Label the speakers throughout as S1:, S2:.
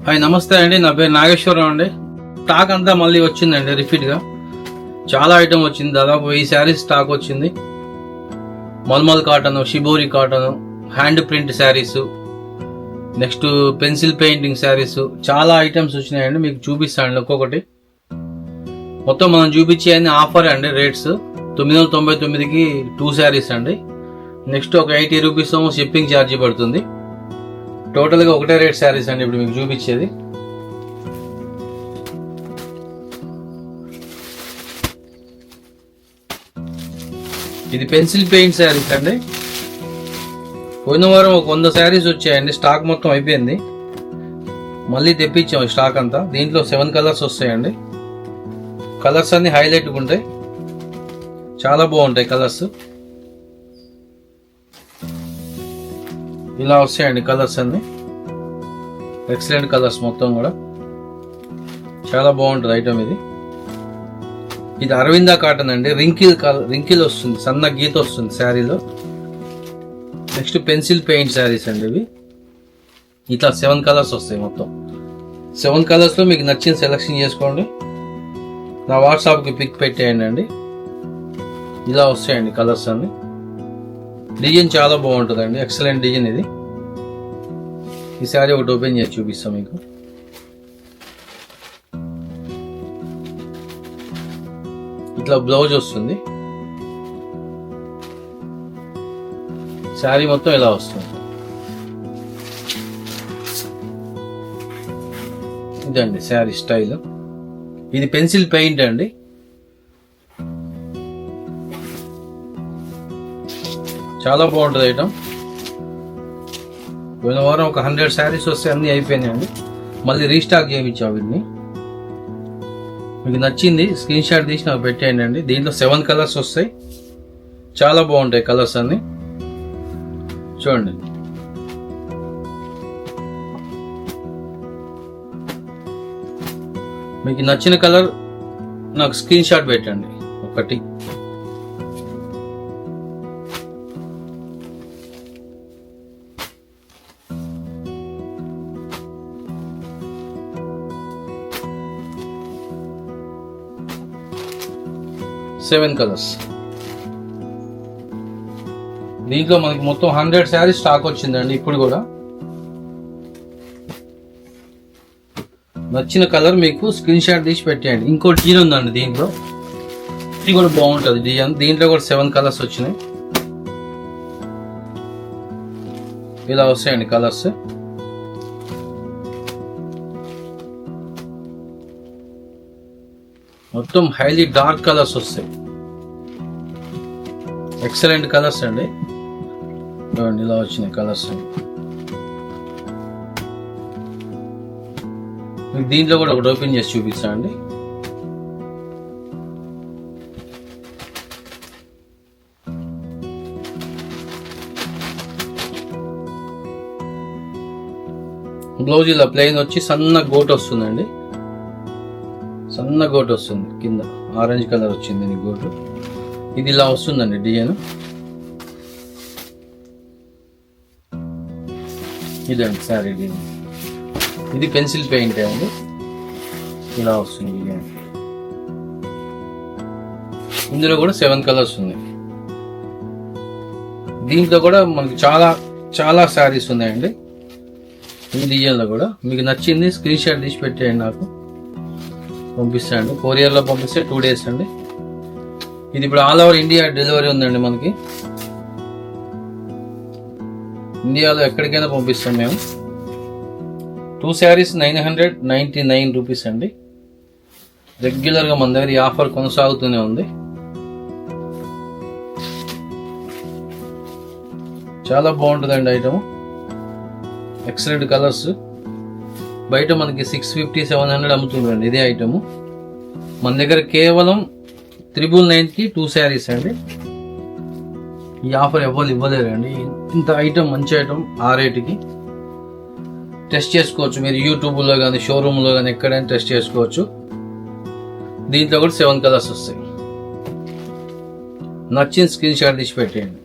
S1: Hi నమస్తే అండి, నా పేరు నాగేశ్వరరావు అండి. స్టాక్ అంతా మళ్ళీ వచ్చిందండి రిపీట్గా. చాలా ఐటమ్ వచ్చింది, దాదాపు 1000 శారీస్ స్టాక్ వచ్చింది. Mulmul cotton, shibori cotton, hand print saris, next pencil painting saris, చాలా ఐటమ్స్ వచ్చినాయండి. మీకు చూపిస్తానండి ఒక్కొక్కటి. మొత్తం మనం చూపించే అన్ని ఆఫర్ అండి. రేట్స్ 999కి 2 శారీస్ అండి. నెక్స్ట్ ఒక 80 రూపీస్ షిప్పింగ్ ఛార్జీ పడుతుంది. టోటల్గా ఒకటే రేట్ శారీస్ అండి ఇప్పుడు మీకు చూపించేది. ఇది పెన్సిల్ పెయింట్ శారీస్ అండి. పోయిన వారం ఒక 100 శారీస్ వచ్చాయండి, స్టాక్ మొత్తం అయిపోయింది. మళ్ళీ తెప్పించాం స్టాక్ అంతా. దీంట్లో 7 కలర్స్ వస్తాయండి. కలర్స్ అన్ని హైలైట్గా ఉంటాయి, చాలా బాగుంటాయి కలర్స్. ఇలా వస్తాయండి కలర్స్ అన్ని, ఎక్సలెంట్ కలర్స్ మొత్తం కూడా. చాలా బాగుంటుంది ఐటమ్ ఇది. ఇది అరవింద కాటన్ అండి. రింకిల్ వస్తుంది, సన్న గీత వస్తుంది శారీలో. నెక్స్ట్ పెన్సిల్ పెయింట్ శారీస్ అండి ఇవి. ఇట్లా 7 కలర్స్ వస్తాయి మొత్తం. 7 కలర్స్లో మీకు నచ్చిన సెలెక్షన్ చేసుకోండి. నా వాట్సాప్కి పిక్ పెట్టేయండి అండి. ఇలా వస్తాయండి కలర్స్ అన్ని. డిజైన్ చాలా బాగుంటుందండి, ఎక్సలెంట్ డిజైన్ ఇది. ఈ శారీ ఒకటి ఓపెన్ చేసి చూపిస్తాం మీకు. ఇట్లా బ్లౌజ్ వస్తుంది, శారీ మొత్తం ఇలా వస్తుంది. ఇదండి శారీ స్టైల్. ఇది పెన్సిల్ పెయింట్ అండి. చాలా బాగుంటుంది ఐటమ్. పోయిన వారం ఒక 100 శారీస్ వస్తే అన్నీ అయిపోయినాయండి. మళ్ళీ రీస్టాక్ చేయించాం వీటిని. మీకు నచ్చింది స్క్రీన్ షాట్ తీసి నాకు పెట్టేయండి అండి. దీంట్లో 7 కలర్స్ వస్తాయి, చాలా బాగుంటాయి కలర్స్ అన్ని. చూడండి, మీకు నచ్చిన కలర్ నాకు స్క్రీన్ షాట్ పెట్టండి ఒకటి. Seven colours. దీంట్లో మనకి మొత్తం 100 శారీస్ స్టాక్ వచ్చిందండి ఇప్పుడు కూడా. నచ్చిన కలర్ మీకు స్క్రీన్ షాట్ తీసి పెట్టేయండి. ఇంకో డిజైన్ ఉందండి దీంట్లో, ఇది కూడా బాగుంటుంది డిజైన్. దీంట్లో కూడా 7 కలర్స్ వచ్చినాయి. ఇలా వస్తాయండి కలర్స్. మొత్తం హైలీ డార్క్ కలర్స్ వస్తాయి, ఎక్సలెంట్ కలర్స్ అండి. ఇలా వచ్చినాయి కలర్స్. దీంట్లో కూడా ఒకటి ఓపెన్ చేసి చూపిస్తా అండి. బ్లౌజ్ ఇలా ప్లెయిన్ వచ్చి సన్న గోట్ వస్తుందండి, సన్న గోటు వస్తుంది కింద. ఆరెంజ్ కలర్ వచ్చింది దీనికి గోటు. ఇది ఇలా వస్తుందండి డిజైన్. ఇదండి శారీ డిజైన్. ఇది పెన్సిల్ పెయింట్ అండి. ఇలా వస్తుంది డిజైన్. ఇందులో కూడా 7 కలర్స్ ఉన్నాయి. దీంట్లో కూడా మనకి చాలా చాలా శారీస్ ఉన్నాయండి. ఈ డిజైన్లో కూడా మీకు నచ్చింది స్క్రీన్ షాట్ తీసి పెట్టేయండి, నాకు పంపిస్తాండి. కొరియర్లో పంపిస్తే 2 డేస్ అండి. ఇది ఇప్పుడు ఆల్ ఓవర్ ఇండియా డెలివరీ ఉందండి మనకి. ఇండియాలో ఎక్కడికైనా పంపిస్తాం మేము. 2 శారీస్ 999 రూపీస్ అండి. రెగ్యులర్గా మన దగ్గర ఈ ఆఫర్ కొనసాగుతూనే ఉంది. చాలా బాగుంటుందండి ఐటమ్, ఎక్సలెంట్ కలర్స్. బయట మనకి 650-700 అమ్ముతుందండి ఇదే ఐటమ్. మన దగ్గర కేవలం 999కి 2 శారీస్ అండి. ఈ ఆఫర్ ఎవరు ఇవ్వలేరండి. ఇంత ఐటమ్, మంచి ఐటమ్ ఆ రేటుకి. టెస్ట్ చేసుకోవచ్చు మీరు యూట్యూబ్లో కానీ షోరూమ్లో కానీ ఎక్కడైనా టెస్ట్ చేసుకోవచ్చు. దీంట్లో కూడా 7 కలర్స్ వస్తాయి. నచ్చిన స్క్రీన్ షాట్ తీసి పెట్టేయండి.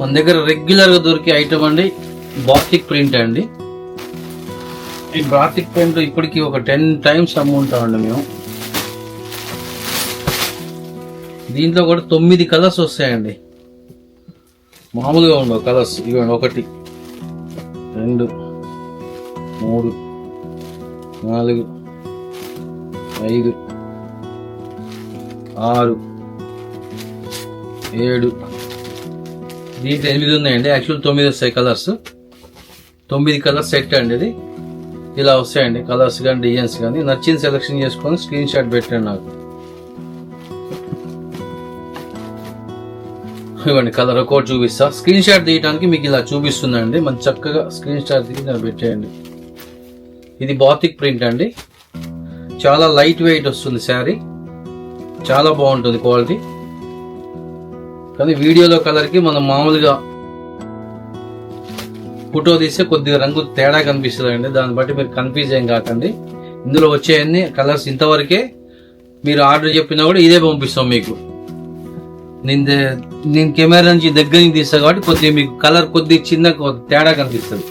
S1: మన దగ్గర రెగ్యులర్గా దొరికే ఐటమ్ అండి బాతిక్ ప్రింట్ అండి. ఈ బాతిక్ ప్రింట్ ఇప్పటికి ఒక 10 times అమ్ముంటామండి మేము. దీంట్లో కూడా 9 కలర్స్ వస్తాయండి. మామూలుగా ఉండవు కలర్స్. ఇవ్వండి 1 2 3 4 5 6 7 దీంట్లో 8 ఉన్నాయండి. యాక్చువల్ 9 వస్తాయి కలర్స్. 9 కలర్స్ సెట్ అండి. ఇది ఇలా వస్తాయండి కలర్స్ కానీ డిజైన్స్ కానీ. నచ్చింది సెలెక్షన్ చేసుకొని స్క్రీన్ షాట్ పెట్టండి నాకు. ఇవ్వండి కలర్ కోడ్ చూపిస్తా. స్క్రీన్ షాట్ తీయడానికి మీకు ఇలా చూపిస్తుందండి. మంచి చక్కగా స్క్రీన్ షాట్ తీసి నేను పెట్టేయండి. ఇది బాతిక్ ప్రింట్ అండి. చాలా లైట్ వెయిట్ వస్తుంది శారీ. చాలా బాగుంటుంది క్వాలిటీ. కానీ వీడియోలో కలర్కి మనం మామూలుగా ఫోటో తీస్తే కొద్దిగా రంగు తేడా కనిపిస్తుంది అండి. దాన్ని బట్టి మీరు కన్ఫ్యూజ్ ఏం కాకండి. ఇందులో వచ్చేయన్ని కలర్స్ ఇంతవరకే. మీరు ఆర్డర్ చెప్పినా కూడా ఇదే పంపిస్తాం మీకు. నేను కెమెరా నుంచి దగ్గర నుంచి తీస్తాను కాబట్టి కొద్దిగా మీకు కలర్ కొద్దిగా చిన్న తేడా కనిపిస్తుంది.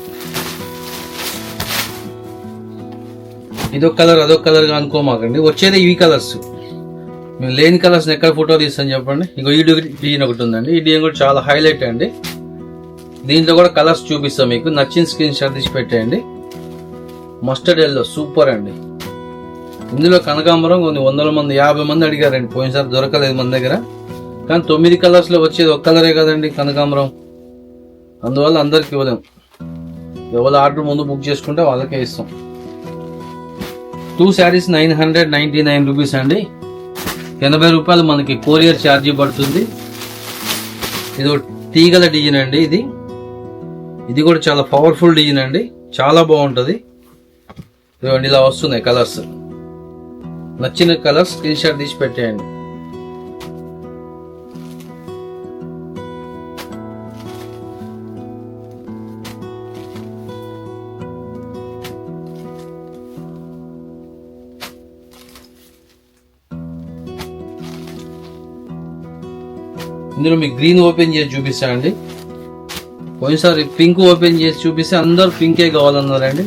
S1: ఇదొక కలర్ అదొక కలర్గా అనుకోమాకండి. వచ్చేది ఇవి కలర్స్. మేము లేని కలర్స్ని ఎక్కడ ఫోటో తీస్తాను చెప్పండి. ఇంకో ఈ డిజైన్ ఒకటి ఉందండి. ఈ డిజైన్ కూడా చాలా హైలైట్ అండి. దీంట్లో కూడా కలర్స్ చూపిస్తాం మీకు. నచ్చిన స్క్రీన్ షాట్ తీసి పెట్టేయండి. మస్టర్డ్ ఎల్లో సూపర్ అండి. ఇందులో కనకాంబరం కొన్ని 100 మంది 50 మంది అడిగారండి. పోయినసారి దొరకలేదు మన దగ్గర. కానీ 9 కలర్స్లో వచ్చేది ఒక కలరే కదండి కనకాంబరం. అందువల్ల అందరికి ఇవ్వలేం. ఎవరు ఆర్డర్ ముందు బుక్ చేసుకుంటే వాళ్ళకే ఇస్తాం. 2 sarees 999 రూపీస్ అండి. 80 రూపాయలు మనకి కొరియర్ ఛార్జీ పడుతుంది. ఇది తీగల డిజైన్ అండి. ఇది కూడా చాలా పవర్ఫుల్ డిజైన్ అండి. చాలా బాగుంటుంది. ఇదిగోండి ఇలా వస్తున్నాయి కలర్స్. నచ్చిన కలర్స్ స్క్రీన్ షాట్ తీసి పెట్టేయండి. ఇందులో మీకు గ్రీన్ ఓపెన్ చేసి చూపిస్తానండి. పోయినసారి పింక్ ఓపెన్ చేసి చూపిస్తే అందరూ పింకే కావాలన్నారండి.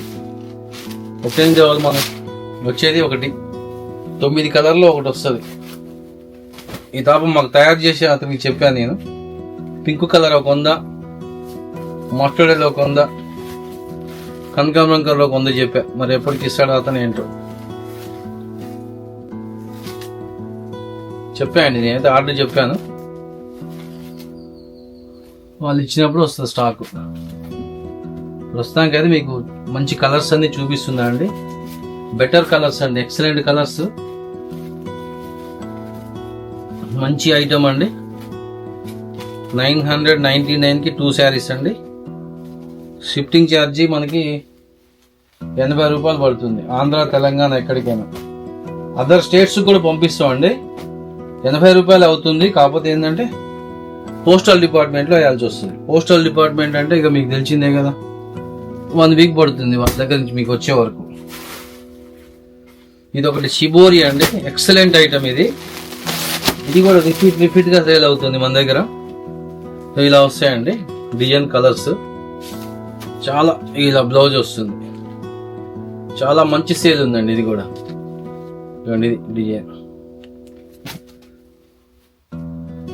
S1: ఒకటేం కావాలి మనం. వచ్చేది ఒకటి 9 కలర్లో ఒకటి వస్తుంది. ఈ తాపం మాకు తయారు చేసి అతనికి చెప్పాను నేను. పింక్ కలర్ ఒక 100, మస్టర్డ్ ఎల్లో ఒక 100, కనకాంబరం కలర్ ఒక 100 చెప్పా. మరి ఎప్పటికి ఇస్తాడు అతను ఏంటో చెప్పానండి. నేనైతే ఆర్డర్ చెప్పాను. వాళ్ళు ఇచ్చినప్పుడు వస్తుంది స్టాక్. ప్రస్తుతానికి అయితే మీకు మంచి కలర్స్ అన్ని చూపిస్తుందా అండి. బెటర్ కలర్స్ అండి. Excellent colours. మంచి ఐటమ్ అండి. 999కి 2 sarees అండి. షిఫ్టింగ్ ఛార్జీ మనకి 80 రూపాయలు పడుతుంది. ఆంధ్ర తెలంగాణ ఎక్కడికైనా. అదర్ స్టేట్స్ కూడా పంపిస్తామండి. 80 రూపాయలు అవుతుంది. కాకపోతే ఏంటంటే పోస్టల్ డిపార్ట్మెంట్లో వేయాల్సి వస్తుంది. పోస్టల్ డిపార్ట్మెంట్ అంటే ఇక మీకు తెలిసిందే కదా, 1 week పడుతుంది వాళ్ళ దగ్గర నుంచి మీకు వచ్చే వరకు. ఇది ఒకటి షిబోరి అండి. ఎక్సలెంట్ ఐటమ్ ఇది. ఇది కూడా రిపీట్గా సేల్ అవుతుంది మన దగ్గర. ఇలా వస్తాయండి డిజైన్ కలర్స్. చాలా ఇలా బ్లౌజ్ వస్తుంది. చాలా మంచి సేల్ ఉందండి. ఇది కూడా ఇది డిజైన్.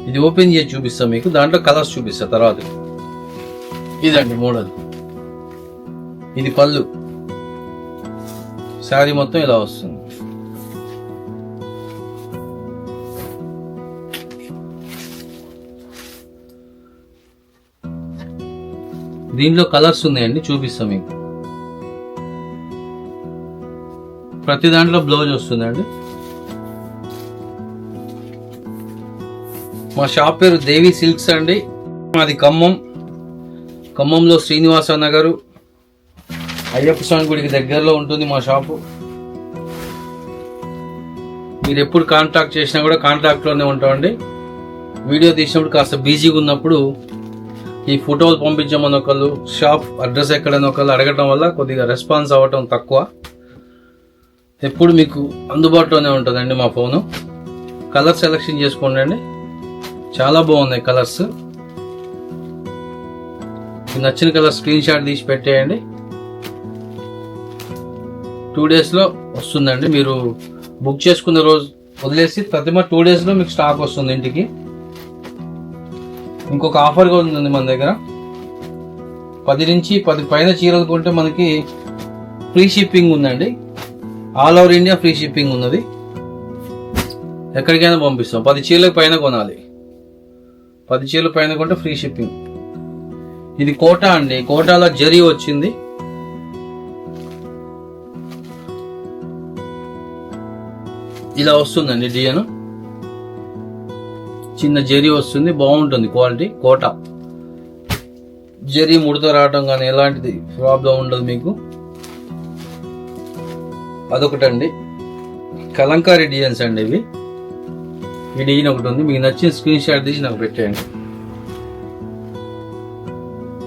S1: ఇది ఓపెన్ చేసి చూపిస్తాం మీకు. దాంట్లో కలర్స్ చూపిస్తా తర్వాత. ఇదండి మోడల్. ఇది పళ్ళు. శారీ మొత్తం ఇలా వస్తుంది. దీంట్లో కలర్స్ ఉన్నాయండి, చూపిస్తాం మీకు. ప్రతి దాంట్లో బ్లౌజ్ వస్తుందండి. మా షాప్ పేరు దేవి సిల్క్స్ అండి. మాది ఖమ్మంలో శ్రీనివాస నగరు అయ్యప్ప స్వామి గుడికి దగ్గరలో ఉంటుంది మా షాపు. మీరు ఎప్పుడు కాంటాక్ట్ చేసినా కూడా కాంటాక్ట్లోనే ఉంటామండి. వీడియో తీసినప్పుడు కాస్త బిజీగా ఉన్నప్పుడు ఈ ఫోటోలు పంపించమని ఒకళ్ళు, షాప్ అడ్రస్ ఎక్కడని ఒకళ్ళు అడగటం వల్ల కొద్దిగా రెస్పాన్స్ అవ్వటం తక్కువ. ఎప్పుడు మీకు అందుబాటులోనే ఉంటుందండి మా ఫోను. కలర్ సెలెక్షన్ చేసుకోండి అండి. చాలా బాగున్నాయి కలర్స్. మీకు నచ్చిన కలర్ స్క్రీన్ షాట్ తీసి పెట్టేయండి. 2 daysలో వస్తుందండి. మీరు బుక్ చేసుకున్న రోజు వదిలేసి ప్రతిమ 2 daysలో మీకు స్టాక్ వస్తుంది ఇంటికి. ఇంకొక ఆఫర్ కూడా ఉంది మన దగ్గర. 10 నుంచి 10 పైన చీరలు కొంటే మనకి ఫ్రీ షిప్పింగ్ ఉందండి. All over India free shipping ఉన్నది. ఎక్కడికైనా పంపిస్తాం. 10 చీరలకు పైన కొనాలి. 10 చీరల పైన కొంటే ఫ్రీ షిప్పింగ్. ఇది కోటా అండి. కోటాలో జరీ వచ్చింది. ఇలా వస్తుందండి డిజైన్. చిన్న జరీ వస్తుంది, బాగుంటుంది క్వాలిటీ. కోటా జరీ ముడత రావటం కానీ ఎలాంటిది ప్రాబ్లం ఉండదు మీకు. అదొకటండి. కలంకారీ డిజైన్స్ అండి ఇవి. ఈ డిజైన్ ఒకటి ఉంది. మీకు నచ్చిన స్క్రీన్ షాట్ తీసి నాకు పెట్టేయండి.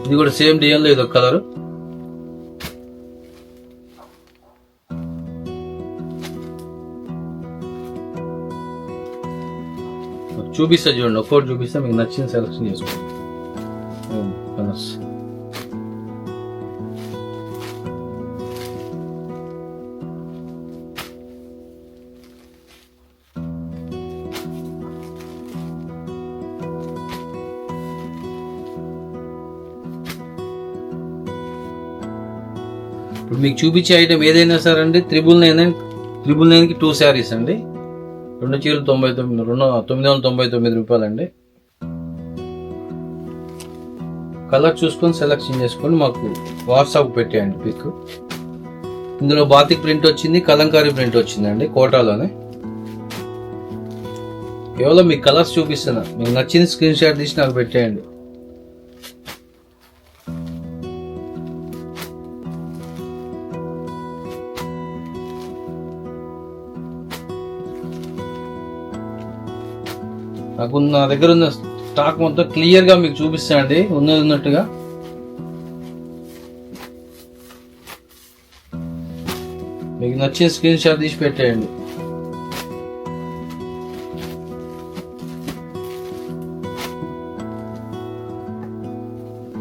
S1: ఇది కూడా సేమ్ డిజైన్లో ఇదొక కలర్. చూపిస్తా చూడండి, ఒక్కోటి చూపిస్తా, మీకు నచ్చిన సెలెక్షన్ చేసుకోండి. కలర్స్ ఇప్పుడు మీకు చూపించే ఐటమ్ ఏదైనా సరే అండి 999కి 2 శారీస్ అండి. 2 చీరలు 999 రూపాయలండి. కలర్ చూసుకొని సెలెక్షన్ చేసుకొని మాకు వాట్సాప్ పెట్టేయండి పిక్. ఇందులో బాతిక్ ప్రింట్ వచ్చింది, కలంకారీ ప్రింట్ వచ్చిందండి కోటాలోనే. కేవలం మీకు కలర్స్ చూపిస్తున్నా, మీకు నచ్చిన స్క్రీన్ షాట్ తీసి నాకు పెట్టేయండి. నా దగ్గర ఉన్న స్టాక్ మొత్తం క్లియర్ గా మీకు చూపిస్తానండి, ఉన్నట్టుగా. మీకు నచ్చిన స్క్రీన్ షాట్ తీసి పెట్టేయండి.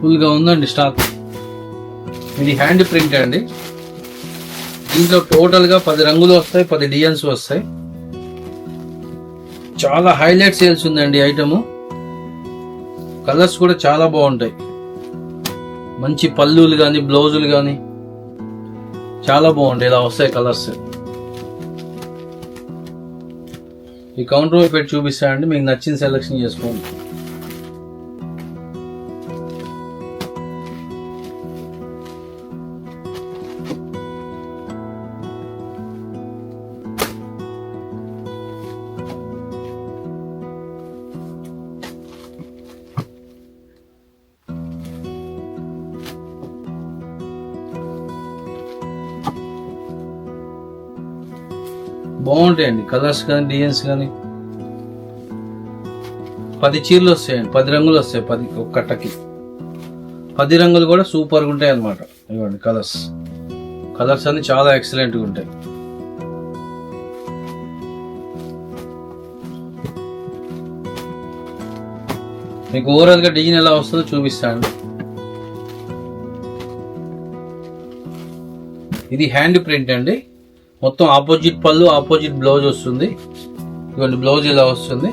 S1: ఫుల్ గా ఉందండి స్టాక్. ఇది హ్యాండ్ ప్రింట్ అండి. దీంట్లో టోటల్ గా 10 రంగులు వస్తాయి, 10 డిజైన్స్ వస్తాయి. చాలా హైలైట్ సేల్స్ ఉందండి ఐటమ్. కలర్స్ కూడా చాలా బాగుంటాయి. మంచి పళ్ళులు కానీ బ్లౌజులు కానీ చాలా బాగుంటాయి. ఇలా వస్తాయి కలర్స్. ఈ కౌంటర్ పెట్టి చూపిస్తానండి, మీకు నచ్చిన సెలెక్షన్ చేసుకోండి. బాగుంటాయండి కలర్స్ కానీ డిజైన్స్ కానీ. 10 చీరలు వస్తాయండి, 10 రంగులు వస్తాయి. 10 ఒక కట్టకి 10 రంగులు కూడా సూపర్గా ఉంటాయి అన్నమాట. ఇవ్వండి కలర్స్ అన్ని చాలా ఎక్సలెంట్గా ఉంటాయి. మీకు ఓవరాల్ గా డిజైన్ ఎలా వస్తుందో చూపిస్తాను. ఇది హ్యాండ్ ప్రింట్ అండి. మొత్తం ఆపోజిట్ పళ్ళు, ఆపోజిట్ బ్లౌజ్ వస్తుంది. ఇవ్వండి బ్లౌజ్ ఇలా వస్తుంది.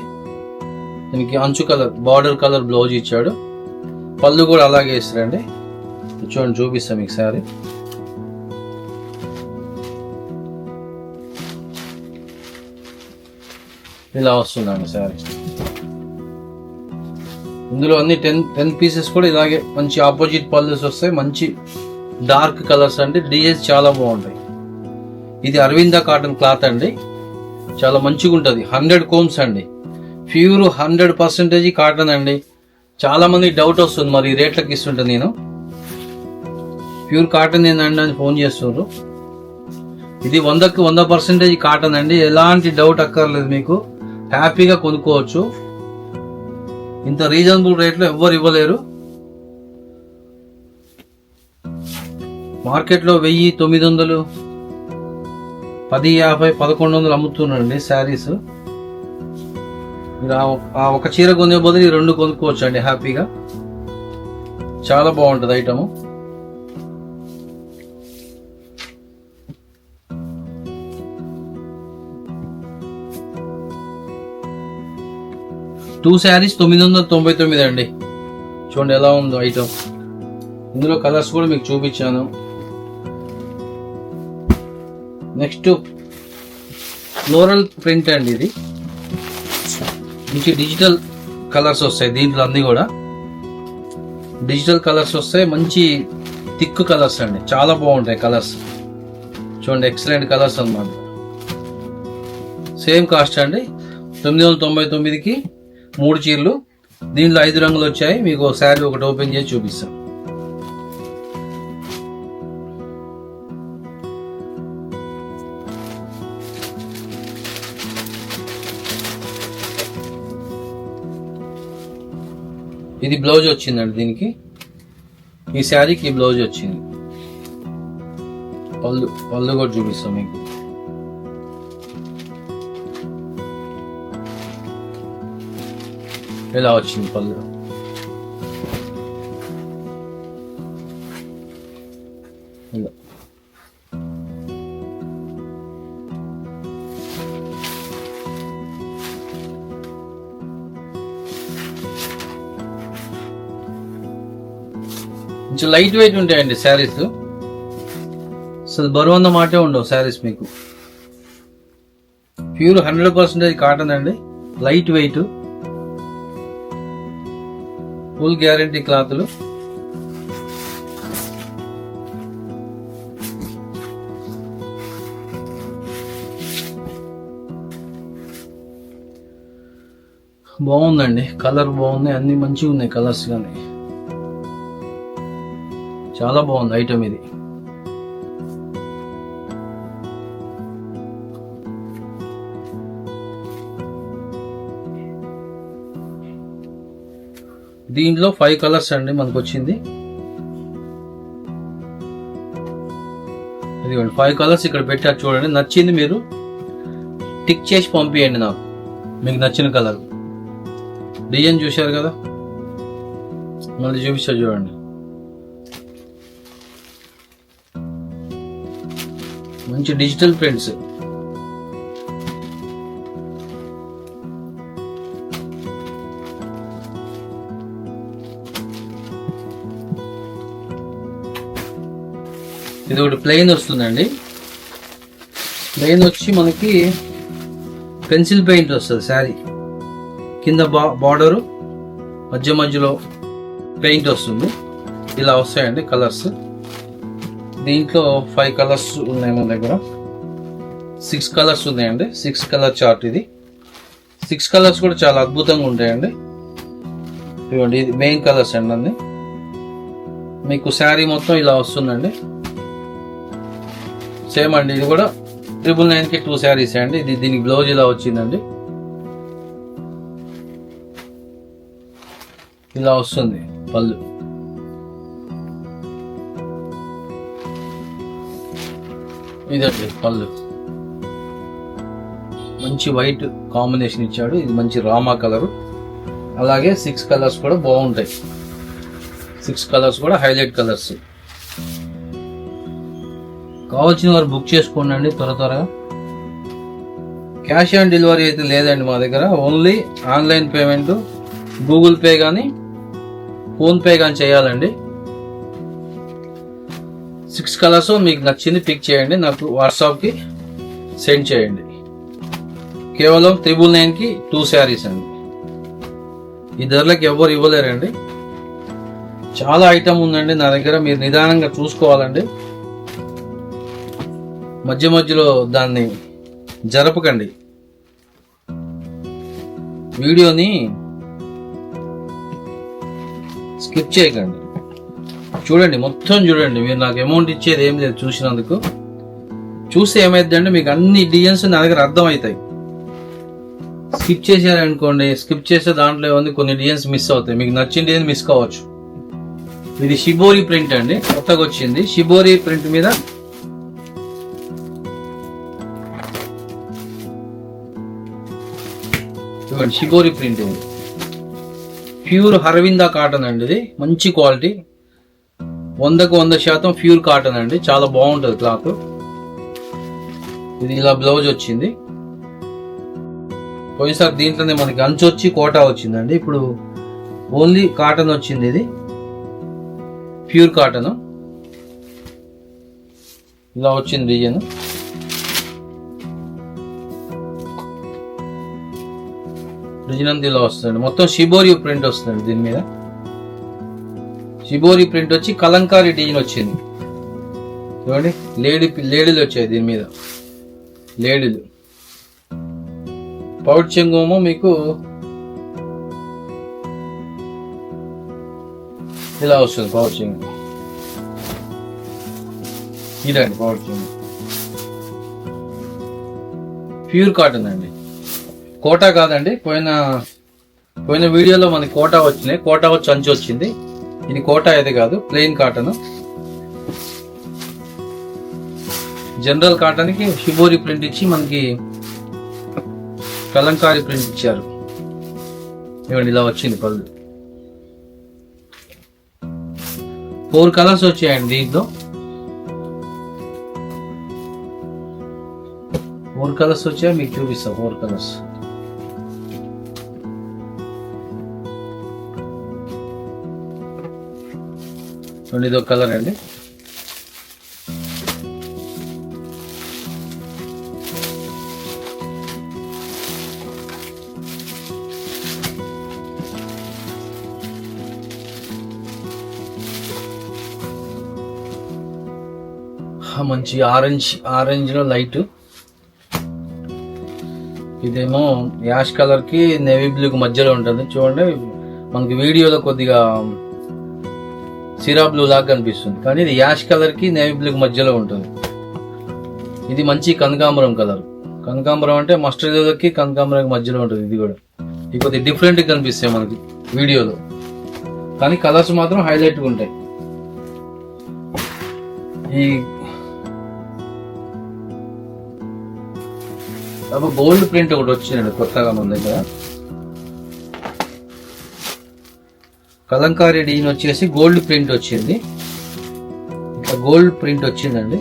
S1: దీనికి అంచు కలర్, బార్డర్ కలర్ బ్లౌజ్ ఇచ్చాడు. పళ్ళు కూడా అలాగే ఇస్తారండి. చూడండి చూపిస్తాం మీకు సారీ. ఇలా వస్తుందండి సారీ. ఇందులో అన్ని 10 పీసెస్ కూడా ఇలాగే మంచి ఆపోజిట్ పళ్ళుస్ వస్తాయి. మంచి డార్క్ కలర్స్ అండి. డిజైన్స్ చాలా బాగుంటాయి. ఇది అరవింద కాటన్ క్లాత్ అండి. చాలా మంచిగా ఉంటుంది. 100 కోమ్స్ అండి. ప్యూర్ 100% కాటన్ అండి. చాలా మంది డౌట్ వస్తుంది, మరి ఈ రేట్లకి ఇస్తుంటా నేను. ప్యూర్ కాటన్ ఏందండి అని ఫోన్ చేస్తున్నారు. ఇది 100కి 100% కాటన్ అండి. ఎలాంటి డౌట్ అక్కర్లేదు, మీకు హ్యాపీగా కొనుక్కోవచ్చు. ఇంత రీజనబుల్ రేట్లో ఎవ్వరు ఇవ్వలేరు. మార్కెట్లో 1000, 900, 1050, 1100 అమ్ముతున్నారండి శారీస్. మీరు ఆ ఒక చీర కొనే బదులు ఈ 2 కొనుక్కోవచ్చు అండి హ్యాపీగా. చాలా బాగుంటుంది ఐటము. టూ శారీస్ 999 అండి. చూడండి ఎలా ఉందో ఐటమ్. ఇందులో కలర్స్ కూడా మీకు చూపించాను. నెక్స్ట్ ఫ్లోరల్ ప్రింట్ అండి. ఇది మంచి డిజిటల్ కలర్స్ వస్తాయి దీంట్లో. అన్ని కూడా డిజిటల్ కలర్స్ వస్తాయి. మంచి థిక్ కలర్స్ అండి. చాలా బాగుంటాయి కలర్స్. చూడండి ఎక్సలెంట్ కలర్స్ అన్నమాట. సేమ్ కాస్ట్ అండి. 999కి 3 చీరలు. దీంట్లో 5 రంగులు వచ్చాయి. మీకు శారీ ఒకటి ఓపెన్ చేసి చూపిస్తాను. ఇది బ్లౌజ్ వచ్చిందండి. దీనికి ఈ శారీకి బ్లౌజ్ వచ్చింది. పళ్ళు కూడా చూపిస్తాం మీకు. ఇలా వచ్చింది పళ్ళు. ఇలా కొంచెం లైట్ వెయిట్ ఉంటాయండి శారీస్. అసలు బరువు అన్న మాటే ఉండవు శారీస్ మీకు. ప్యూర్ 100% కాటన్ అండి. లైట్ వెయిట్, ఫుల్ గ్యారంటీ క్లాతులు. బాగుందండి. కలర్ బాగున్నాయి. అన్ని మంచిగా ఉన్నాయి కలర్స్ కానీ. చాలా బాగుంది ఐటమ్ ఇది. దీంట్లో 5 కలర్స్ అండి మనకు వచ్చింది. ఇదిగోండి 5 కలర్స్ ఇక్కడ పెట్టారు చూడండి. నచ్చింది మీరు టిక్ చేసి పంపియండి నాకు, మీకు నచ్చిన కలర్. డిజైన్ చూశారు కదా, మళ్ళీ చూపిస్తా చూడండి. మంచి డిజిటల్ ప్రింట్స్. ఇది ఒకటి ప్లెయిన్ వస్తుందండి. ప్లెయిన్ వచ్చి మనకి పెన్సిల్ పెయింట్ వస్తుంది శారీ కింద. బార్డరు మధ్యలో పెయింట్ వస్తుంది. ఇలా వస్తాయండి కలర్స్. దీంట్లో 5 కలర్స్ ఉన్నాయి మన దగ్గర. 6 కలర్స్ ఉన్నాయండి. 6 కలర్ చార్ట్ ఇది. 6 కలర్స్ కూడా చాలా అద్భుతంగా ఉంటాయండి. ఇవ్వండి, ఇది మెయిన్ కలర్స్ అండి అన్ని. మీకు శారీ మొత్తం ఇలా వస్తుందండి. సేమ్ అండి. ఇది కూడా 999కి 2 శారీస్ అండి. ఇది దీనికి బ్లౌజ్ ఇలా వచ్చిందండి. ఇలా వస్తుంది పళ్ళు. ఇదండి పళ్ళు. మంచి వైట్ కాంబినేషన్ ఇచ్చాడు. ఇది మంచి రామా కలర్. అలాగే 6 కలర్స్ కూడా బాగుంటాయి. 6 కలర్స్ కూడా హైలైట్ కలర్స్. కావాల్సిన వారు బుక్ చేసుకోండి త్వరగా. క్యాష్ ఆన్ డెలివరీ అయితే లేదండి మా దగ్గర. Only online payment, Google pay కానీ ఫోన్పే కానీ చేయాలండి. 6 కలర్స్ మీకు నచ్చింది పిక్ చేయండి, నాకు వాట్సాప్కి సెండ్ చేయండి. కేవలం 999కి 2 శారీస్ అండి. ఈ ధరలకు ఎవరు ఇవ్వలేరండి. చాలా ఐటమ్ ఉందండి నా దగ్గర. మీరు నిదానంగా చూసుకోవాలండి. మధ్యలో దాన్ని జరపకండి. వీడియోని స్కిప్ చేయకండి. చూడండి, మొత్తం చూడండి. మీరు నాకు అమౌంట్ ఇచ్చేది ఏం లేదు చూసినందుకు. చూస్తే ఏమైందంటే మీకు అన్ని డిజైన్స్ నా దగ్గర అర్థమవుతాయి. స్కిప్ చేశారనుకోండి, స్కిప్ చేస్తే దాంట్లో ఏముంది, కొన్ని డిజైన్స్ మిస్ అవుతాయి. మీకు నచ్చిన డిజైన్ మిస్ కావచ్చు. ఇది షిబోరి ప్రింట్ అండి, కొత్తగా వచ్చింది. షిబోరి ప్రింట్ మీద షిబోరి ప్రింట్. ఇది ప్యూర్ అరవింద కాటన్ అండి. ఇది మంచి క్వాలిటీ. 100% ప్యూర్ కాటన్ అండి, చాలా బాగుంటుంది క్లాత్. ఇది ఇలా బ్లౌజ్ వచ్చింది. పోయినసారి దీంట్లోనే మనకి అంచు వచ్చి కోటా వచ్చిందండి, ఇప్పుడు ఓన్లీ కాటన్ వచ్చింది. ఇది ప్యూర్ కాటన్, ఇలా వచ్చింది డిజైన్. డిజైన్ అంతా ఇలా వస్తుంది. మొత్తం షిబోరి ప్రింట్ వస్తుంది దీని మీద. షిబోరి ప్రింట్ వచ్చి కలంకారీ డిజైన్ వచ్చింది చూడండి. లేడీలు వచ్చాయి దీని మీద, లేడీలు. పౌడ్ చెంగోమో మీకు ఇలా వస్తుంది. పౌడ్ చెంగు ఇదండి, పౌడ్ చెంగు ప్యూర్ కాటన్ అండి, కోటా కాదండి. పోయిన వీడియోలో మనకి కోటా వచ్చినాయి, కోటా వచ్చి అంచు వచ్చింది. ఇది కోటా అయితే కాదు, ప్లెయిన్ కాటన్. జనరల్ కాటన్ కి షిబోరి ప్రింట్ ఇచ్చి మనకి కలంకారీ ప్రింట్ ఇచ్చారు. ఇవ్వండి, ఇలా వచ్చింది పళ్ళు. 4 కలర్స్ వచ్చాయండి దీంట్లో. 4 కలర్స్ వచ్చాయి, మీకు చూపిస్తా. 4 కలర్స్. ఇదో కలర్ అండి. మంచి ఆరెంజ్ లో లైట్. ఇదేమో యాష్ కలర్ కి నేవీ బ్లూకి మధ్యలో ఉంటుంది చూడండి. మనకి వీడియోలో కొద్దిగా సిరా బ్లూ లాగా కనిపిస్తుంది, కానీ ఇది యాష్ కలర్ కి నేవీ బ్లూకి మధ్యలో ఉంటుంది. ఇది మంచి కనకాంబరం కలర్. కనకాంబరం అంటే మస్టర్డ్ కి కనకాంబరం మధ్యలో ఉంటుంది. ఇది కూడా ఇది కొద్దిగా డిఫరెంట్ గా కనిపిస్తాయి మనకి వీడియోలో, కానీ కలర్స్ మాత్రం హైలైట్ గా ఉంటాయి. ఈ గోల్డ్ ప్రింట్ ఒకటి వచ్చిందండి కొత్తగా మన దగ్గర. కలంకారీ డిజైన్ వచ్చేసి గోల్డ్ ప్రింట్ వచ్చింది. ఇట్లా గోల్డ్ ప్రింట్ వచ్చిందండి.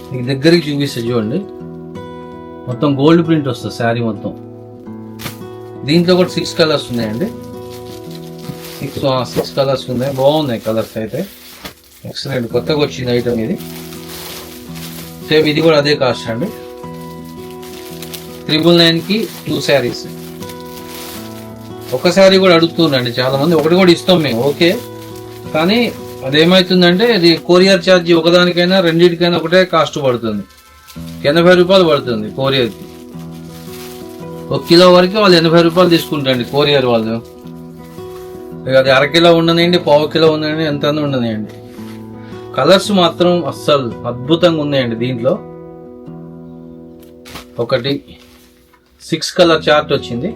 S1: మీకు దగ్గరికి చూపిస్తే చూడండి, మొత్తం గోల్డ్ ప్రింట్ వస్తుంది శారీ మొత్తం. దీంట్లో కూడా 6 కలర్స్ ఉన్నాయండి. 6 కలర్స్ ఉన్నాయి, బాగున్నాయి కలర్స్ అయితే. ఎక్సలెంట్, కొత్తగా వచ్చింది ఐటమ్ ఇది. సేమ్ ఇది కూడా అదే కాస్ట్ అండి. 999 కి 2 శారీస్. ఒక శారీ కూడా అడుగుతుందండి చాలా మంది, ఒకటి కూడా ఇస్తాం మేము, ఓకే. కానీ అదేమవుతుందంటే అది కొరియర్ ఛార్జ్ ఒకదానికైనా రెండింటికైనా ఒకటే కాస్ట్ పడుతుంది. 80 రూపాయలు పడుతుంది కొరియర్కి. 1 కిలో వరకు వాళ్ళు 80 రూపాయలు తీసుకుంటారండి కొరియర్ వాళ్ళు. అది అరకిలో ఉండనివ్వండి, పావు కిలో ఉండనివ్వండి, ఎంత ఉండనివ్వండి. కలర్స్ మాత్రం అస్సలు అద్భుతంగా ఉన్నాయండి దీంట్లో. ఒకటి 6 కలర్ చార్ట్ వచ్చింది.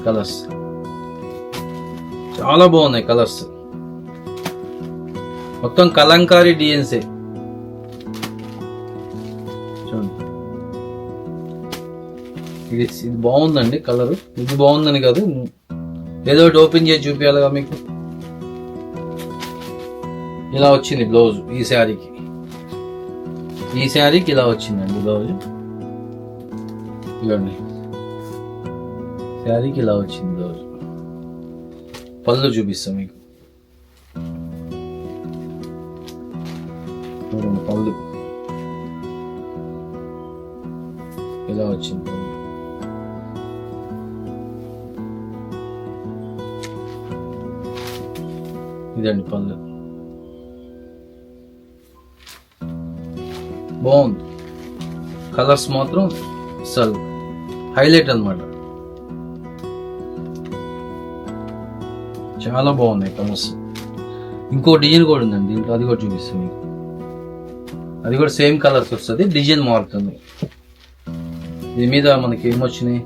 S1: కలర్స్ చాలా బాగున్నాయి. కలర్స్ మొత్తం కలంకారీ డిజైన్సే చూడండి. ఇది బాగుందండి కలర్. ఇది బాగుందని కాదు, ఏదో ఒకటి ఓపెన్ చేసి చూపించాలిగా మీకు. ఇలా వచ్చింది బ్లౌజ్ ఈ శారీకి. ఇలా వచ్చిందండి బ్లౌజ్. ఇవ్వండి, శారీకి ఇలా వచ్చింది బ్లౌజ్. పళ్ళు చూపిస్తాం మీకు. పళ్ళు ఇలా వచ్చింది. ఇదండి పళ్ళు. బాగుంది. కలర్స్ మాత్రం అసలు హైలైట్ అన్నమాట. చాలా బాగున్నాయి కలర్స్. ఇంకో డిజైన్ కూడా ఉందండి దీంట్లో, అది కూడా చూపిస్తాను మీకు. అది కూడా సేమ్ కలర్స్ వస్తుంది, డిజైన్ మారుతుంది. దీని మీద మనకి ఏమొచ్చినాయి,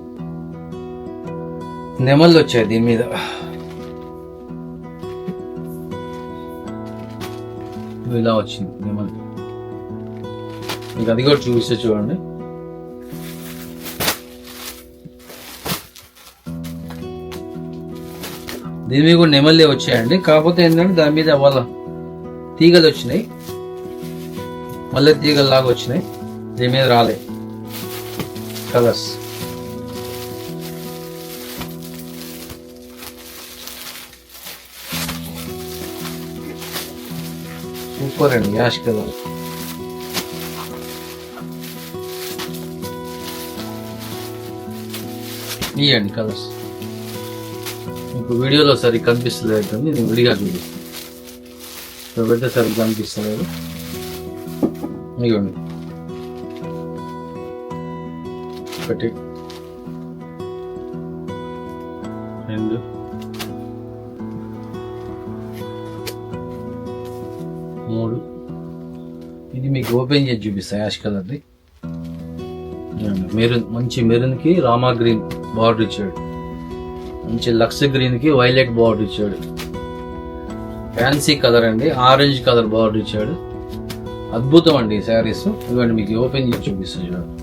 S1: నెమళ్ళు వచ్చాయి దీని మీద. ఇలా వచ్చింది నెమళ్ళు. మీకు అది కూడా చూపిస్తే చూడండి. దీని మీద కూడా నెమల్లే వచ్చాయండి. కాకపోతే ఏంటంటే దాని మీద వాళ్ళ తీగలు వచ్చినాయి, మల్లె తీగలు లాగా వచ్చినాయి. దీని మీద రాలే కలర్స్. సూపర్ అండి, యాష్ కలర్. ఇవ్వండి కలర్స్. మీకు వీడియోలో సరిగ్గా కనిపిస్తలేదు, నేను విడిగా చూపిస్తాను. పెడితే సరిగ్గా కనిపిస్తలేదు. ఇవ్వండి ఒకటి, 2, 3. ఇది మీకు ఓపెన్ చేసి చూపిస్తాను. యాష్ కలర్ది మెరూన్, మంచి మెరూన్ కి రామా గ్రీన్ బార్డర్ ఇచ్చాడు. మంచి లక్స్ గ్రీన్ కి వైలెట్ బార్డర్ ఇచ్చాడు. ఫ్యాన్సీ కలర్ అండి, ఆరెంజ్ కలర్ బార్డర్ ఇచ్చాడు. అద్భుతం అండి ఈ శారీస్. ఇవ్వండి మీకు ఓపెన్ చేసి చూపిస్తాను చూడండి.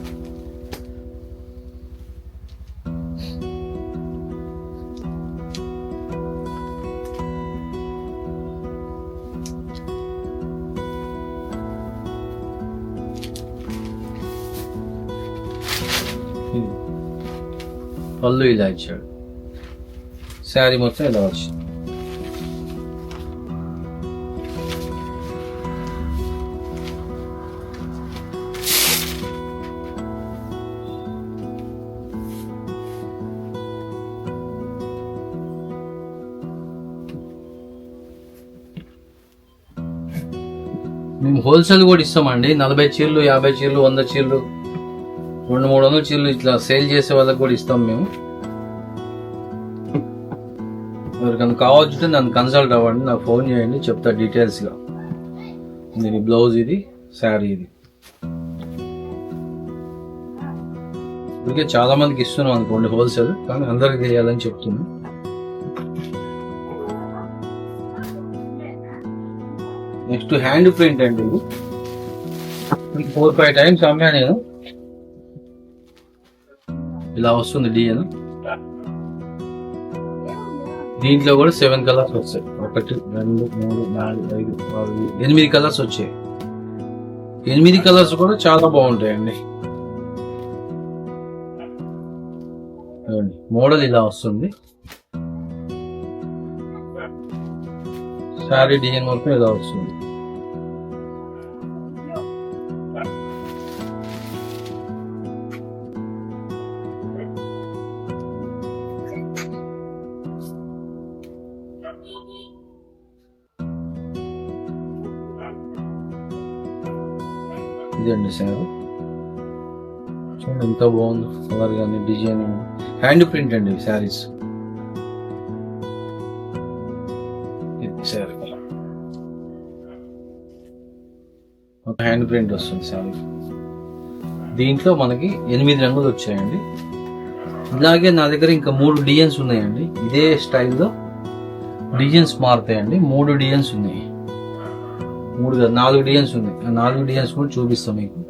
S1: పళ్ళు ఇలా ఇచ్చాడు. శారీ మొత్తం ఇలా వచ్చింది. మేము హోల్సేల్ కూడా ఇస్తామండి. 40 చీరలు, 50 చీరలు, 100 చీరలు, 200-300 చీరలు ఇట్లా సేల్ చేసే వాళ్ళకి కూడా ఇస్తాం మేము. ఎవరికైనా కావాల్సింటే నన్ను కన్సల్ట్ అవ్వండి, నాకు ఫోన్ చేయండి, చెప్తా డీటెయిల్స్గా. ఇది బ్లౌజ్, ఇది శారీ. ఇది ఇప్పటికే చాలా మందికి ఇస్తున్నాం అనుకోండి హోల్సేల్, కానీ అందరికి తెలియాలని చెప్తున్నాను. నెక్స్ట్ హ్యాండ్ ప్రింట్ అండి. ఇది 4-5 టైమ్స్ అమ్మా నేను. ఇలా వస్తుంది డిజైన్. దీంట్లో కూడా 7 కలర్స్ వస్తాయి. 1, 2, 3, 4, 5, 6, 8 కలర్స్ వచ్చాయి. 8 కలర్స్ కూడా చాలా బాగుంటాయండి. మోడల్ ఇలా వస్తుంది. శారీ డిజైన్ మొత్తం ఇలా వస్తుంది. ఇదండి శారీ. చూడండి ఎంత బాగుంది కలర్ కానీ డిజైన్. హ్యాండ్ ప్రింట్ అండి శారీస్. శారీ ఒక హ్యాండ్ ప్రింట్ వస్తుంది శారీ. దీంట్లో మనకి 8 రంగులు వచ్చాయండి. ఇలాగే నా దగ్గర ఇంకా 3 డిజైన్స్ ఉన్నాయండి. ఇదే స్టైల్లో డిజైన్స్ మారుతాయండి. 3 డిజైన్స్ ఉన్నాయి. 4 డిజైన్స్ ఉన్నాయి. 4 డిజైన్స్ కూడా చూపిస్తాం మీకు.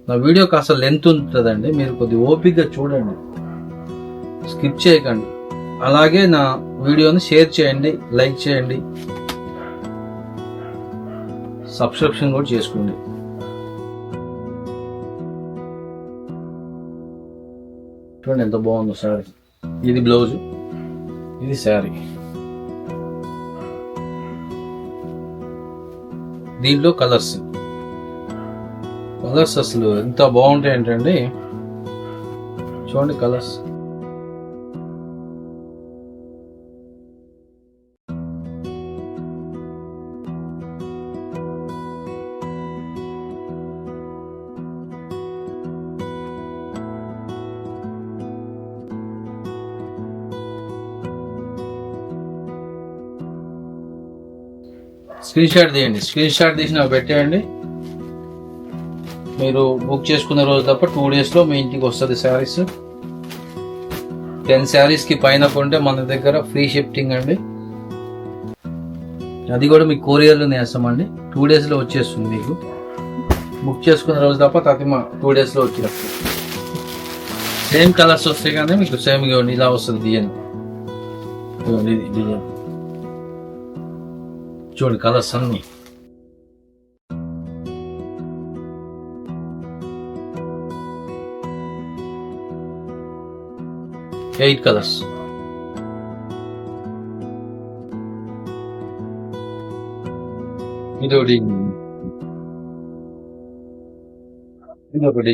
S1: నా వీడియో కాస్త లెంత్ ఉంటుందండి, మీరు కొద్దిగా ఓపికగా చూడండి, స్కిప్ చేయకండి. అలాగే నా వీడియోని షేర్ చేయండి, లైక్ చేయండి, సబ్స్క్రిప్షన్ కూడా చేసుకోండి. చూడండి ఎంత బాగుందో శారీ. ఇది బ్లౌజ్, ఇది శారీ. దీంట్లో కలర్స్ అసలు ఎంత బాగుంటాయి ఏంటండి. చూడండి కలర్స్. స్క్రీన్ షాట్ తీయండి. స్క్రీన్ షాట్ తీసి నాకు పెట్టేయండి. మీరు బుక్ చేసుకున్న రోజు తప్ప 2 డేస్లో మీ ఇంటికి వస్తుంది శారీస్. 10 శారీస్కి పైన కొంటే మన దగ్గర ఫ్రీ షిఫ్టింగ్ అండి. అది కూడా మీకు కొరియర్లో వేస్తామండి. 2 డేస్లో వచ్చేస్తుంది మీకు. బుక్ చేసుకున్న రోజు తప్ప 2 డేస్లో వచ్చేస్తుంది. సేమ్ కలర్స్ వస్తాయి కానీ మీకు సేమ్ ఇలా వస్తుంది డిజైన్. ఇది డిజైన్ చూడండి, కలర్స్ అన్ని. Eight colours. ఇదొకటి, ఇదొకటి.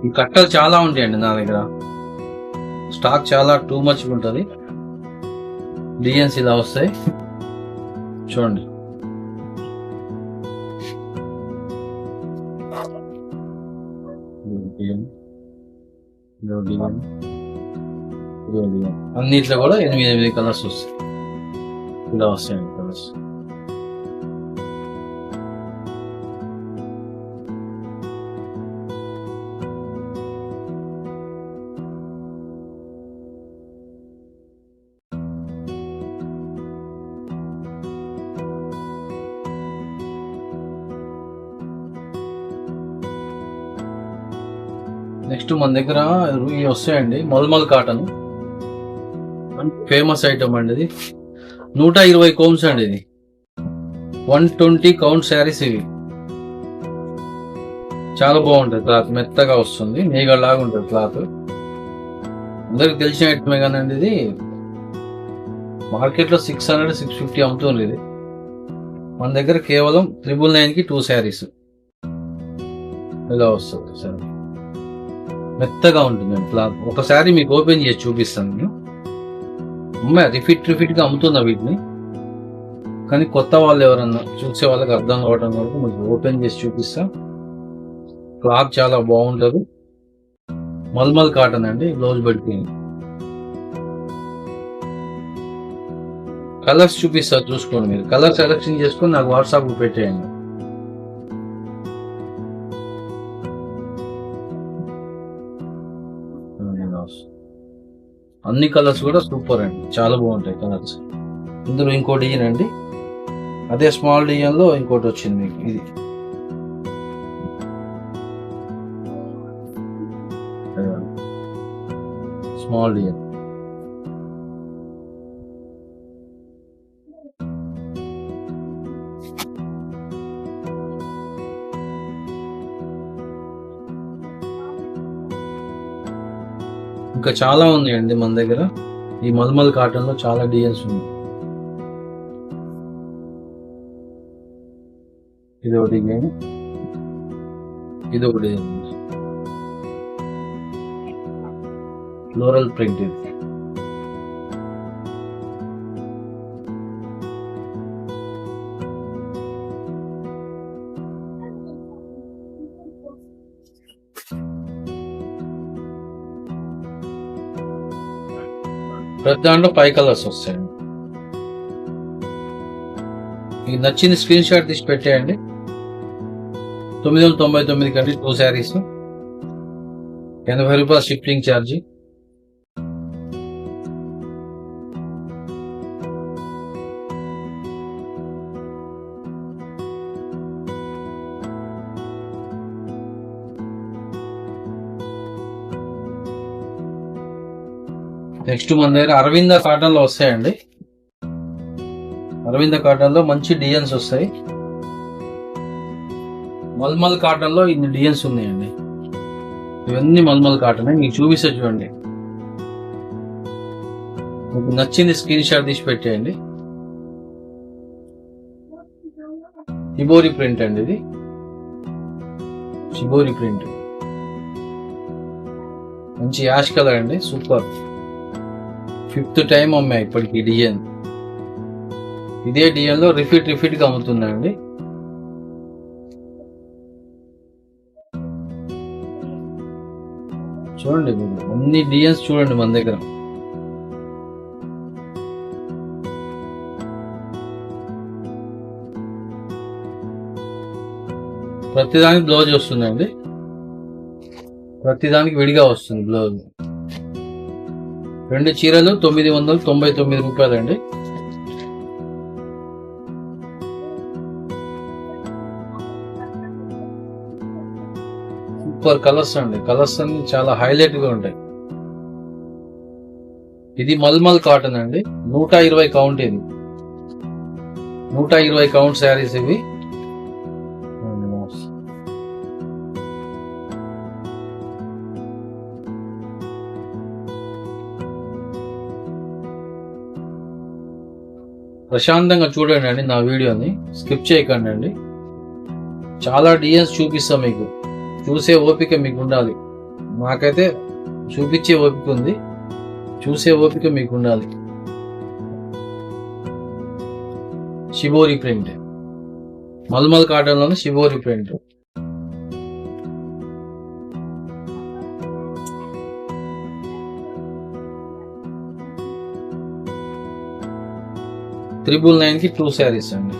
S1: ఈ కట్టలు చాలా ఉంటాయండి నా దగ్గర, స్టాక్ చాలా టూ మచ్ ఉంటుంది. డిజైన్స్ ఇలా వస్తాయి చూడండి. అన్నిట్లో కూడా 8 కలర్స్ వస్తాయి. ఇలా వస్తాయండి కలర్స్. నెక్స్ట్ మన దగ్గర ఇవి వస్తాయండి, మల్మల్ కాటన్. ఫేమస్ ఐటమ్ అండి ఇది. 120 కౌంట్స్ అండి ఇది. 120 కౌంట్ శారీస్ ఇవి. చాలా బాగుంటుంది క్లాత్, మెత్తగా వస్తుంది, మేఘలాగా ఉంటుంది క్లాత్. అందరికి తెలిసిన ఐటమే కానండి ఇది. మార్కెట్లో 600-650 అమ్ముతుంది ఇది. మన దగ్గర కేవలం 999కి 2 శారీస్ ఇలా వస్తుంది. సార్ మెత్తగా ఉంటుంది క్లాత్. ఒకసారి మీకు ఓపెన్ చేసి చూపిస్తాను నేను. అమ్మాయి రిపీట్గా అమ్ముతున్నా వీటిని, కానీ కొత్త వాళ్ళు ఎవరన్నా చూసే వాళ్ళకి అర్థం కావడం వరకు మీకు ఓపెన్ చేసి చూపిస్తా. క్లాత్ చాలా బాగుంటుంది. మల్మల్ కాటన్ అండి, బ్లౌజ్ పెట్టుకుని. కలర్స్ చూపిస్తా చూసుకోండి. మీరు కలర్ సెలెక్షన్ చేసుకొని నాకు వాట్సాప్ పెట్టేయండి. అన్ని కలర్స్ కూడా సూపర్ అండి, చాలా బాగుంటాయి కలర్స్. ఇందులో ఇంకో డిజైన్ అండి, అదే స్మాల్ డిజైన్ లో ఇంకోటి వచ్చింది మీకు. ఇది స్మాల్ డిజైన్. ఇంకా చాలా ఉన్నాయండి మన దగ్గర. ఈ మల్మల్ కాటన్ లో చాలా డిజైన్స్ ఉన్నాయి. ఇది ఒకటి డిజైన్, ఇది ఒక డిజైన్, ఫ్లోరల్ ప్రింట్. ఇది ప్రతి దాంట్లో 5 కలర్స్ వస్తాయండి. మీకు నచ్చింది స్క్రీన్ షాట్ తీసి పెట్టేయండి. 999 కండి 2 శారీస్, 80 రూపాయలు షిప్పింగ్ ఛార్జీ. నెక్స్ట్ మన దగ్గర అరవింద కాటన్ లో వస్తాయండి. అరవింద కాటన్ లో మంచి డిజైన్స్ వస్తాయి. మల్మల్ కాటన్ లో ఇన్ని డిజైన్స్ ఉన్నాయండి. ఇవన్నీ మల్మల్ కాటన్. మీకు చూపిస్తే చూడండి. మీకు నచ్చింది స్క్రీన్ షాట్ తీసి పెట్టేయండి. షిబోరి ప్రింట్ అండి ఇది, షిబోరి ప్రింట్. మంచి యాష్ కలర్ అండి, సూపర్. 5th టైం అమ్మాయి ఇప్పటికి డిజైన్. ఇదే డిజైన్ లో రిపీట్ గా అమ్ముతుందండి. చూడండి, అన్ని డిజైన్స్ చూడండి మన దగ్గర. ప్రతిదానికి బ్లౌజ్ వస్తుందండి, ప్రతిదానికి విడిగా వస్తుంది బ్లౌజ్. 2 చీరలు 999 రూపాయలండి. సూపర్ కలర్స్ అండి. కలర్స్ అన్ని చాలా హైలైట్ గా ఉంటాయి. ఇది మల్మల్ కాటన్ అండి, 120 కౌంట్. ఇది 120 కౌంట్ శారీస్ ఇవి. ప్రశాంతంగా చూడండి అండి నా వీడియోని, స్కిప్ చేయకండి అండి. చాలా డిజైన్స్ చూపిస్తాం మీకు, చూసే ఓపిక మీకు ఉండాలి. నాకైతే చూపించే ఓపిక ఉంది, చూసే ఓపిక మీకు ఉండాలి. షిబోరి ప్రింట్, మల్మల్ కాటన్ లోని షిబోరి ప్రింట్. $999 కి 2 శారీస్ అండి.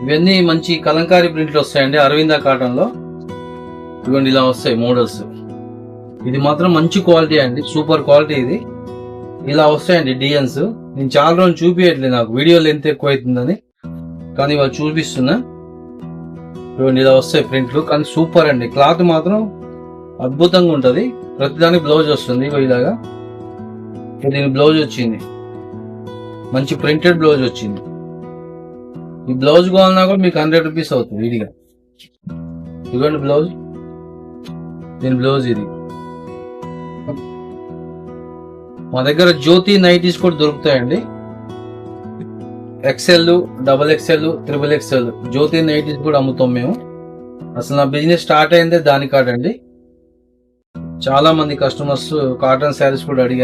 S1: ఇవన్నీ మంచి కలంకారీ ప్రింట్లు వస్తాయండి అరవింద కాటన్ లో. ఇవన్నీ ఇలా వస్తాయి మోడల్స్. ఇది మాత్రం మంచి క్వాలిటీ అండి, సూపర్ క్వాలిటీ. ఇది ఇలా వస్తాయండి డిజైన్స్. నేను చాలా రోజులు చూపించట్లేదు, నాకు వీడియో లెంత్ ఎక్కువ అవుతుందని, కానీ వాళ్ళు చూపిస్తున్నా. ఇవన్నీ ఇలా వస్తాయి ప్రింట్లు, కానీ సూపర్ అండి. క్లాత్ మాత్రం అద్భుతంగా ఉంటది. ప్రతిదానికి బ్లౌజ్ వస్తుంది ఇలాగా. దీని బ్లౌజ్ వచ్చింది, మంచి ప్రింటెడ్ బ్లౌజ్ వచ్చింది. ఈ బ్లౌజ్ కావాలన్నా కూడా మీకు 100 రూపీస్ అవుతుంది విడిగా. ఇదిగోండి బ్లౌజ్, దీని బ్లౌజ్ ఇది. మా దగ్గర జ్యోతి నైటీస్ కూడా దొరుకుతాయండి, XL, XXL, XXL జ్యోతి నైటీస్ కూడా అమ్ముతాం మేము. అసలు నా బిజినెస్ స్టార్ట్ అయిందే దాని కాడండి. చాలా మంది కస్టమర్స్ కాటన్ శారీస్ కూడా అడిగారు.